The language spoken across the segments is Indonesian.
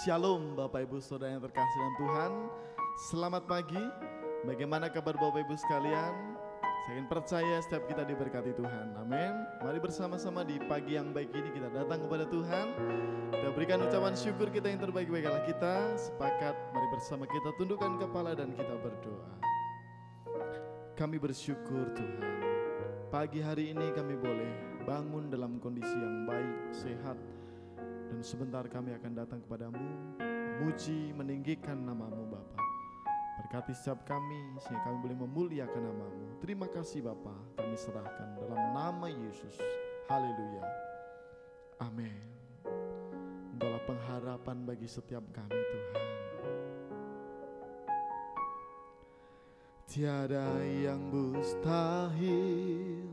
Shalom Bapak Ibu Saudara yang terkasih dalam Tuhan. Selamat pagi. Bagaimana kabar Bapak Ibu sekalian? Saya ingin percaya setiap kita diberkati Tuhan. Amin. Mari bersama-sama di pagi yang baik ini kita datang kepada Tuhan. Kita berikan ucapan syukur kita yang terbaik-baik Allah kita. Sepakat mari bersama kita tundukkan kepala dan kita berdoa. Kami bersyukur Tuhan. Pagi hari ini kami boleh bangun dalam kondisi yang baik, sehat. Dan sebentar kami akan datang kepadamu, memuji, meninggikan namamu Bapa. Berkati setiap kami, sehingga kami boleh memuliakan namamu. Terima kasih Bapa, kami serahkan dalam nama Yesus. Haleluya. Amin. Engkaulah pengharapan bagi setiap kami Tuhan. Tiada yang mustahil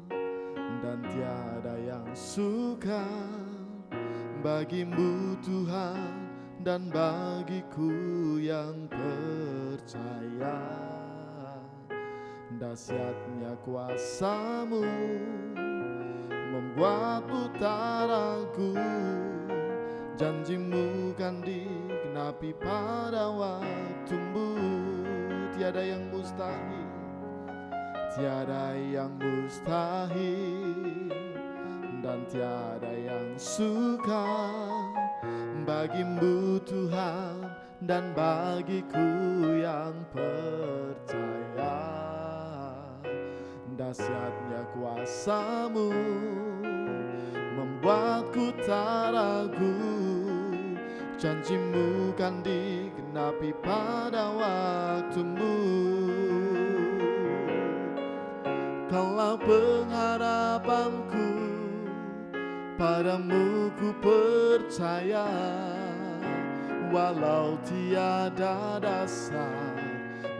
dan tiada yang sukar bagimu Tuhan dan bagiku yang percaya. Dahsyatnya kuasa-Mu membuatku tak ragu. Janji-Mu kan digenapi pada waktu-Mu. Tiada yang mustahil, tiada yang mustahil dan tiada yang sukar bagimu Tuhan dan bagiku yang percaya. Dahsyatnya kuasa-Mu membuatku tak ragu. Janji-Mu kan digenapi pada waktu-Mu. Kaulah pengharapanku, padamu ku percaya. Walau tiada dasar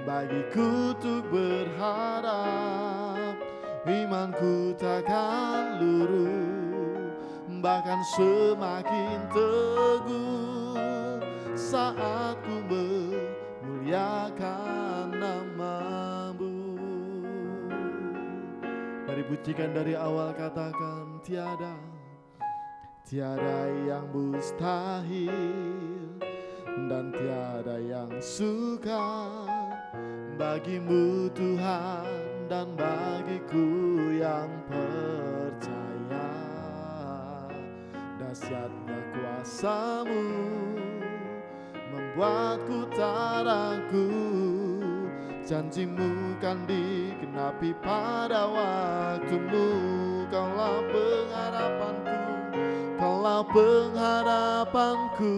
bagiku untuk berharap, imanku takkan luruh, bahkan semakin teguh saat ku memuliakan namamu. Mari pujikan dari awal, katakan tiada yang mustahil dan tiada yang sukar bagimu Tuhan dan bagiku yang percaya. Dahsyatnya kuasa-Mu membuatku tak ragu. Janji-Mu kan digenapi pada waktu-Mu. Kaulah pengharapanku, Kaulah pengharapanku,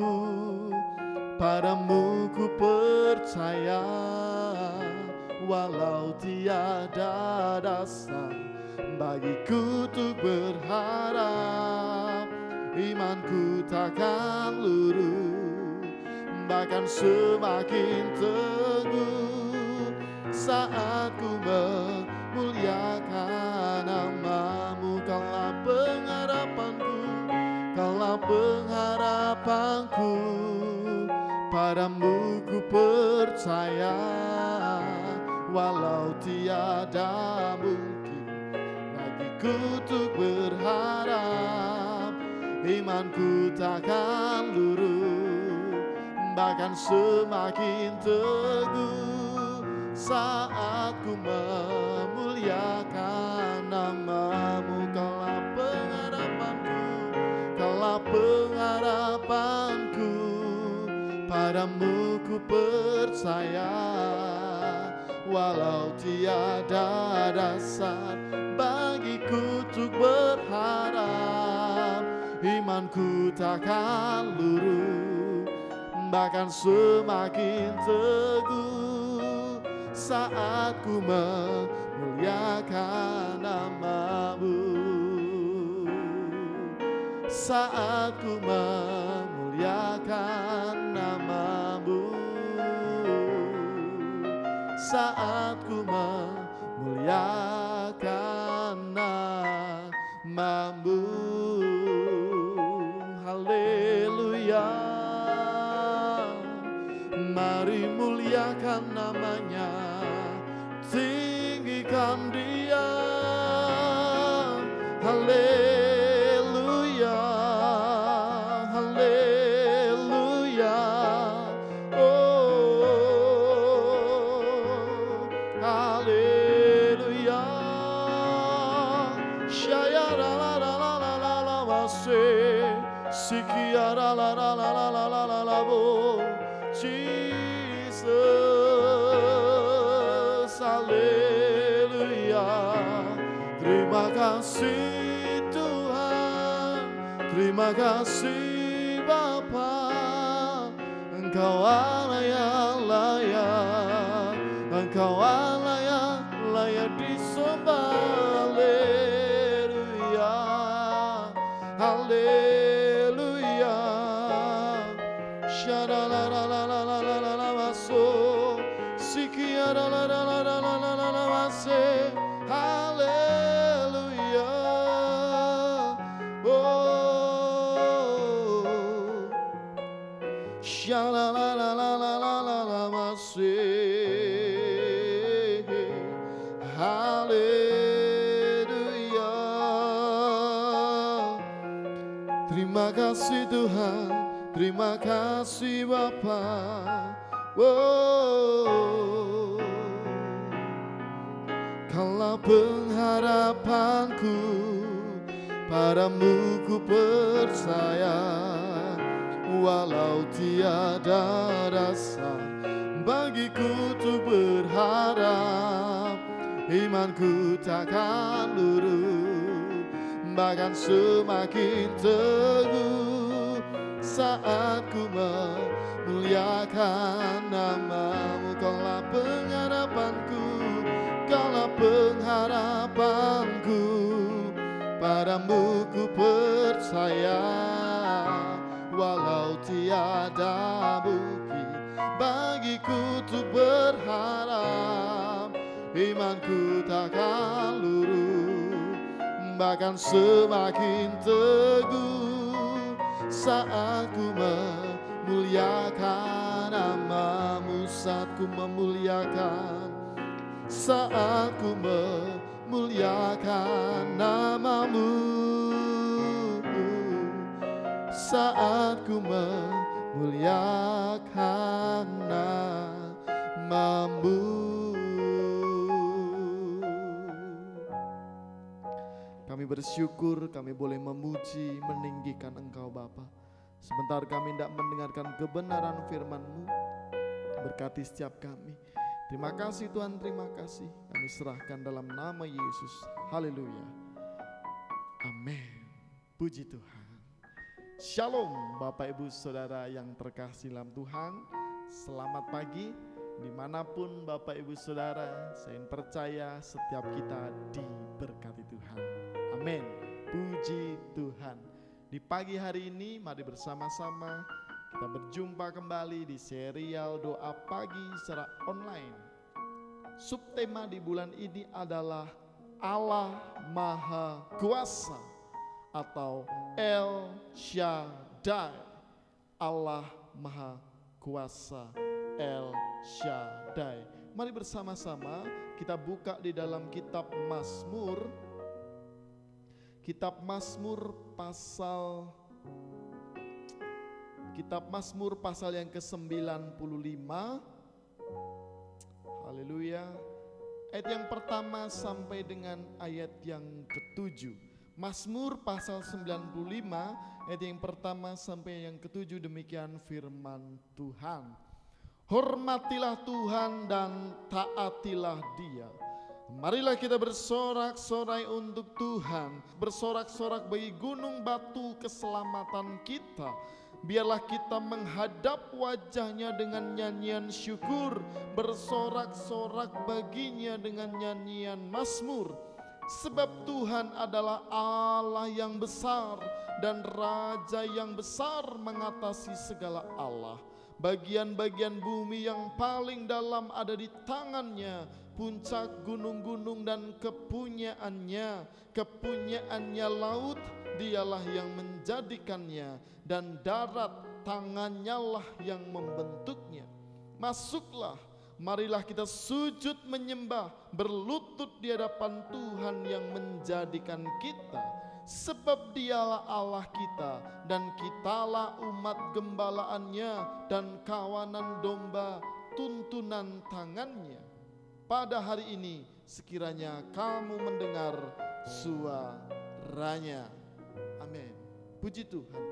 padamu ku percaya. Walau tiada dasar bagiku untuk berharap, imanku takkan luruh, bahkan semakin teguh saat ku memuliakan namamu. Kaulah pengharapanku, Kaulah pengharapanku, padamu ku percaya. Walau tiada mungkin bagiku untuk berharap, imanku takkan luruh, bahkan semakin teguh saat ku memuliakan namamu. Kaulah pengharapanku, Kaulah pengharapanku, padamu ku percaya. Walau tiada dasar bagiku untuk berharap, imanku takkan luruh, bahkan semakin teguh saat ku memuliakan namamu. Saat ku memuliakan namamu, saat ku memuliakan namamu. Haleluya. Mari muliakan namanya, tinggikan Dia. Haleluya. Haleluya. Oh Jesus, haleluya. Terima kasih Tuhan, terima kasih Bapa. Engkau Allah yang layak, Engkau Allah yang layak disembah. Haleluya, haleluya. Shadalalalalalalala maso, sikiaralalalalalalala mase. Haleluya. Oh, shalalalalalalalala mase. Haleluya. Terima kasih Tuhan, terima kasih Bapa. Oh, Kaulah pengharapanku, padamu ku percaya. Walau tiada rasa bagiku tuh berharap, imanku takkan luruh, bahkan semakin teguh saat ku memuliakan nama-Mu. Kaulah pengharapanku, Kaulah pengharapanku, padamu ku percaya. Walau tiada bukti bagiku untuk berharap, imanku takkan luruh, bahkan semakin teguh saat ku memuliakan nama-Mu. Saat ku memuliakan, saat ku memuliakan nama-Mu, saat ku memuliakan nama-Mu. Kami bersyukur kami boleh memuji, meninggikan Engkau Bapa. Sebentar kami hendak mendengarkan kebenaran firman-Mu. Berkati setiap kami. Terima kasih Tuhan, terima kasih. Kami serahkan dalam nama Yesus. Haleluya. Amin. Puji Tuhan. Shalom Bapak Ibu Saudara yang terkasih dalam Tuhan. Selamat pagi. Dimanapun Bapak Ibu Saudara, saya percaya setiap kita diberkati Tuhan. Amin. Puji Tuhan. Di pagi hari ini mari bersama-sama kita berjumpa kembali di serial doa pagi secara online. Subtema di bulan ini adalah Allah Maha Kuasa atau El Shaddai. Allah Maha Kuasa, El Shaddai. Mari bersama-sama kita buka di dalam kitab Mazmur. Kitab Mazmur pasal yang ke-95. Haleluya. Ayat yang pertama sampai dengan ayat yang ke-7. Mazmur pasal 95 ayat yang pertama sampai yang ke-7, demikian firman Tuhan. Hormatilah Tuhan dan taatilah Dia. Marilah kita bersorak-sorai untuk Tuhan, bersorak-sorak bagi gunung batu keselamatan kita. Biarlah kita menghadap wajah-Nya dengan nyanyian syukur, bersorak-sorak baginya dengan nyanyian mazmur. Sebab Tuhan adalah Allah yang besar dan Raja yang besar mengatasi segala Allah. Bagian-bagian bumi yang paling dalam ada di tangan-Nya, puncak gunung-gunung dan kepunyaannya. Kepunyaannya laut, Dialah yang menjadikannya, dan darat tangan-Nya lah yang membentuknya. Masuklah, marilah kita sujud menyembah, berlutut di hadapan Tuhan yang menjadikan kita. Sebab Dialah Allah kita, dan kitalah umat gembalaannya, dan kawanan domba tuntunan tangannya. Pada hari ini sekiranya kamu mendengar suaranya. Amin. Puji Tuhan.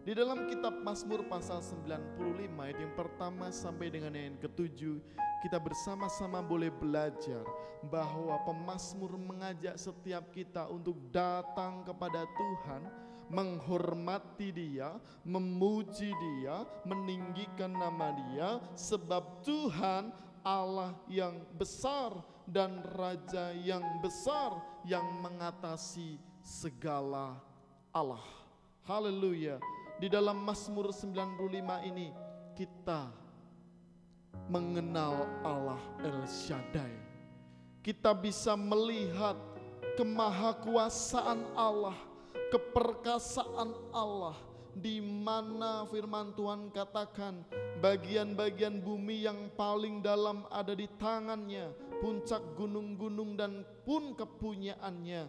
Di Di dalam kitab Mazmur pasal 95 ayat yang pertama sampai dengan yang ketujuh, kita bersama-sama boleh belajar bahwa pemazmur mengajak setiap kita untuk datang kepada Tuhan, menghormati Dia, memuji Dia, meninggikan nama Dia, sebab Tuhan Allah yang besar dan Raja yang besar yang mengatasi segala Allah. Haleluya. Di dalam Mazmur 95 ini kita mengenal Allah El Shaddai. Kita bisa melihat kemahakuasaan Allah, keperkasaan Allah, di mana firman Tuhan katakan bagian-bagian bumi yang paling dalam ada di tangannya, puncak gunung-gunung dan pun kepunyaannya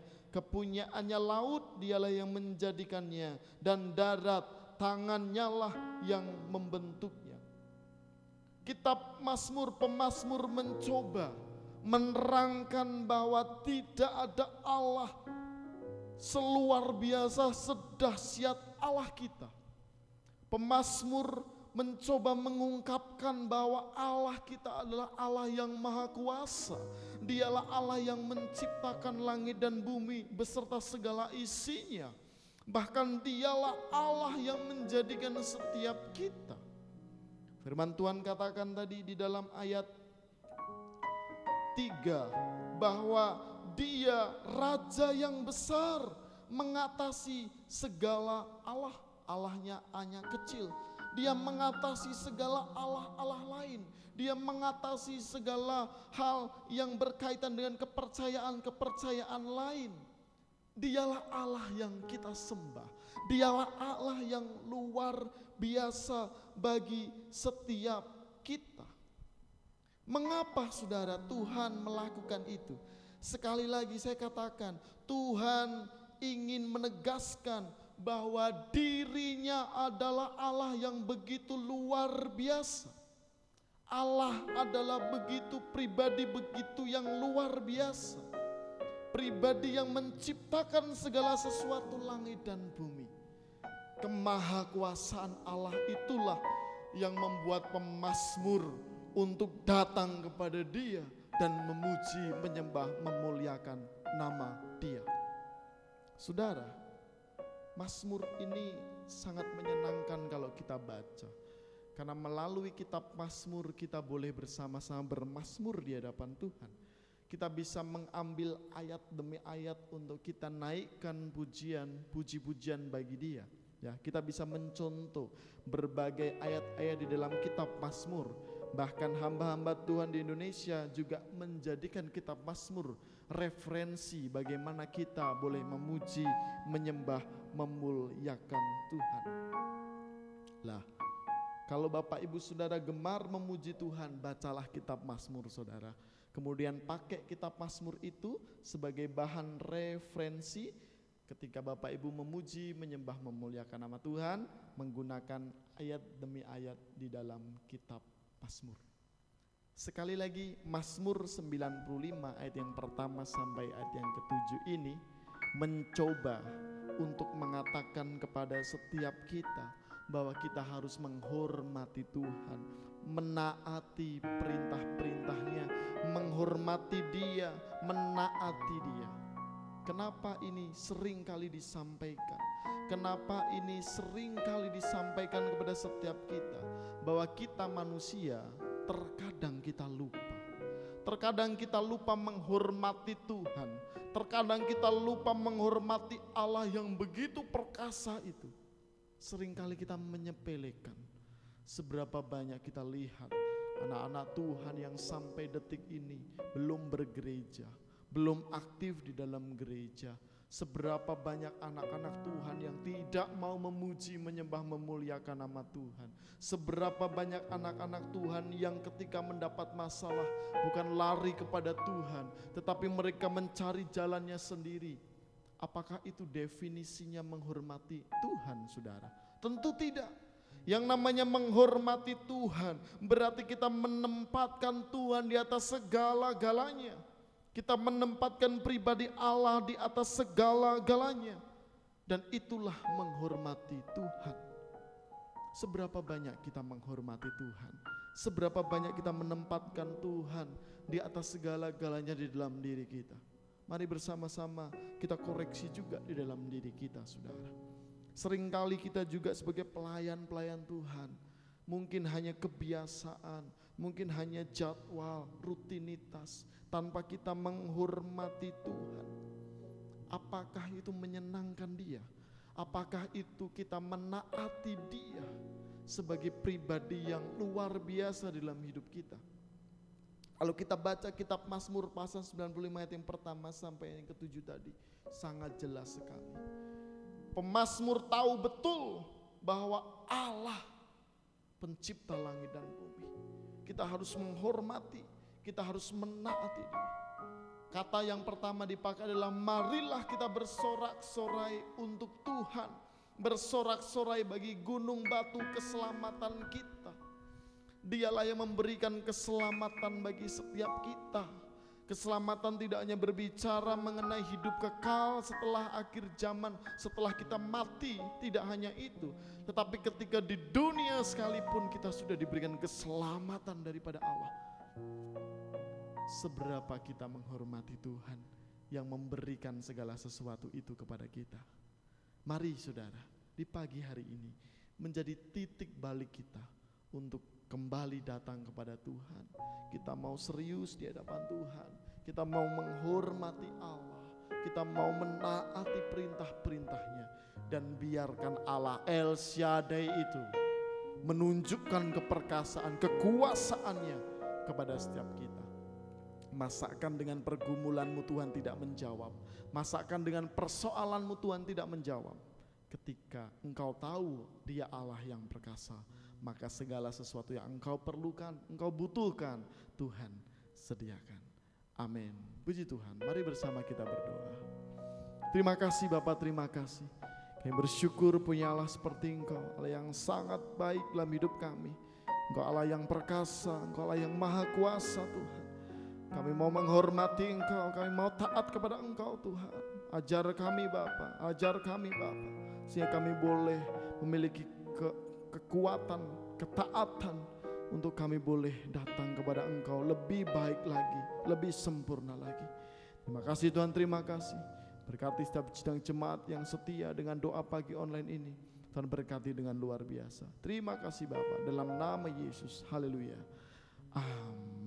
laut dialah yang menjadikannya, dan darat tangannya lah yang membentuknya. Kitab Mazmur, pemazmur mencoba menerangkan bahwa tidak ada Allah seluar biasa sedahsyat Allah kita. Pemazmur mencoba mengungkapkan bahwa Allah kita adalah Allah yang maha kuasa. Dialah Allah yang menciptakan langit dan bumi beserta segala isinya. Bahkan dialah Allah yang menjadikan setiap kita. Firman Tuhan katakan tadi di dalam ayat 3 bahwa Dia Raja yang besar mengatasi segala Allah. Allahnya hanya kecil. Dia mengatasi segala Allah-Allah lain. Dia mengatasi segala hal yang berkaitan dengan kepercayaan-kepercayaan lain. Dialah Allah yang kita sembah. Dialah Allah yang luar biasa bagi setiap kita. Mengapa saudara Tuhan melakukan itu? Sekali lagi saya katakan, Tuhan ingin menegaskan bahwa dirinya adalah Allah yang begitu luar biasa. Allah adalah begitu pribadi, begitu yang luar biasa. Pribadi yang menciptakan segala sesuatu langit dan bumi. Kemahakuasaan Allah itulah yang membuat pemazmur untuk datang kepada Dia dan memuji, menyembah, memuliakan nama Dia. Saudara, Mazmur ini sangat menyenangkan kalau kita baca. Karena melalui kitab Mazmur kita boleh bersama-sama bermazmur di hadapan Tuhan. Kita bisa mengambil ayat demi ayat untuk kita naikkan pujian, puji-pujian bagi Dia. Ya, kita bisa mencontoh berbagai ayat-ayat di dalam kitab Mazmur. Bahkan hamba-hamba Tuhan di Indonesia juga menjadikan kitab Mazmur referensi bagaimana kita boleh memuji, menyembah, memuliakan Tuhan. Lah, kalau Bapak Ibu Saudara gemar memuji Tuhan, bacalah kitab Mazmur saudara. Kemudian pakai kitab Mazmur itu sebagai bahan referensi ketika Bapak Ibu memuji, menyembah, memuliakan nama Tuhan, menggunakan ayat demi ayat di dalam kitab Mazmur. Sekali lagi, Mazmur 95 ayat yang pertama sampai ayat yang ketujuh ini mencoba untuk mengatakan kepada setiap kita bahwa kita harus menghormati Tuhan, menaati perintah-perintahnya, menghormati Dia, menaati Dia. Kenapa ini sering kali disampaikan? Kenapa ini sering kali disampaikan kepada setiap kita? Bahwa kita manusia terkadang kita lupa. Terkadang kita lupa menghormati Tuhan. Terkadang kita lupa menghormati Allah yang begitu perkasa itu. Seringkali kita menyepelekan. Seberapa banyak kita lihat anak-anak Tuhan yang sampai detik ini belum bergereja, belum aktif di dalam gereja. Seberapa banyak anak-anak Tuhan yang tidak mau memuji, menyembah, memuliakan nama Tuhan. Seberapa banyak anak-anak Tuhan yang ketika mendapat masalah bukan lari kepada Tuhan, tetapi mereka mencari jalannya sendiri. Apakah itu definisinya menghormati Tuhan, saudara? Tentu tidak. Yang namanya menghormati Tuhan berarti kita menempatkan Tuhan di atas segala-galanya. Kita menempatkan pribadi Allah di atas segala-galanya. Dan itulah menghormati Tuhan. Seberapa banyak kita menghormati Tuhan, seberapa banyak kita menempatkan Tuhan di atas segala-galanya di dalam diri kita. Mari bersama-sama kita koreksi juga di dalam diri kita, saudara. Seringkali kita juga sebagai pelayan-pelayan Tuhan, mungkin hanya kebiasaan, mungkin hanya jadwal, rutinitas, tanpa kita menghormati Tuhan. Apakah itu menyenangkan Dia? Apakah itu kita menaati Dia sebagai pribadi yang luar biasa dalam hidup kita? Kalau kita baca kitab Mazmur pasal 95 ayat yang pertama sampai yang ke-7 tadi, sangat jelas sekali. Pemazmur tahu betul bahwa Allah pencipta langit dan bumi. Kita harus menghormati, kita harus menaati Dia. Kata yang pertama dipakai adalah marilah kita bersorak-sorai untuk Tuhan. Bersorak-sorai bagi gunung batu keselamatan kita. Dialah yang memberikan keselamatan bagi setiap kita. Keselamatan tidak hanya berbicara mengenai hidup kekal setelah akhir zaman, setelah kita mati, tidak hanya itu. Tetapi ketika di dunia sekalipun kita sudah diberikan keselamatan daripada Allah. Seberapa kita menghormati Tuhan yang memberikan segala sesuatu itu kepada kita. Mari saudara, di pagi hari ini menjadi titik balik kita untuk kembali datang kepada Tuhan. Kita mau serius di hadapan Tuhan, kita mau menghormati Allah, kita mau menaati perintah-perintahnya, dan biarkan Allah El Shaddai itu menunjukkan keperkasaan, kekuasaannya kepada setiap kita. Masakan dengan pergumulanmu Tuhan tidak menjawab. Masakan dengan persoalanmu Tuhan tidak menjawab. Ketika engkau tahu Dia Allah yang perkasa, maka segala sesuatu yang engkau perlukan, engkau butuhkan, Tuhan sediakan. Amin. Puji Tuhan. Mari bersama kita berdoa. Terima kasih Bapa, terima kasih. Kami bersyukur punya Allah seperti Engkau, Allah yang sangat baik dalam hidup kami. Engkau Allah yang perkasa, Engkau Allah yang maha kuasa Tuhan. Kami mau menghormati Engkau, kami mau taat kepada Engkau Tuhan. Ajar kami Bapa, ajar kami Bapa, sehingga kami boleh memiliki kekuatan, ketaatan untuk kami boleh datang kepada Engkau lebih baik lagi, lebih sempurna lagi. Terima kasih Tuhan, terima kasih. Berkati setiap sidang jemaat yang setia dengan doa pagi online ini. Tuhan berkati dengan luar biasa. Terima kasih Bapa, dalam nama Yesus. Haleluya. Amin.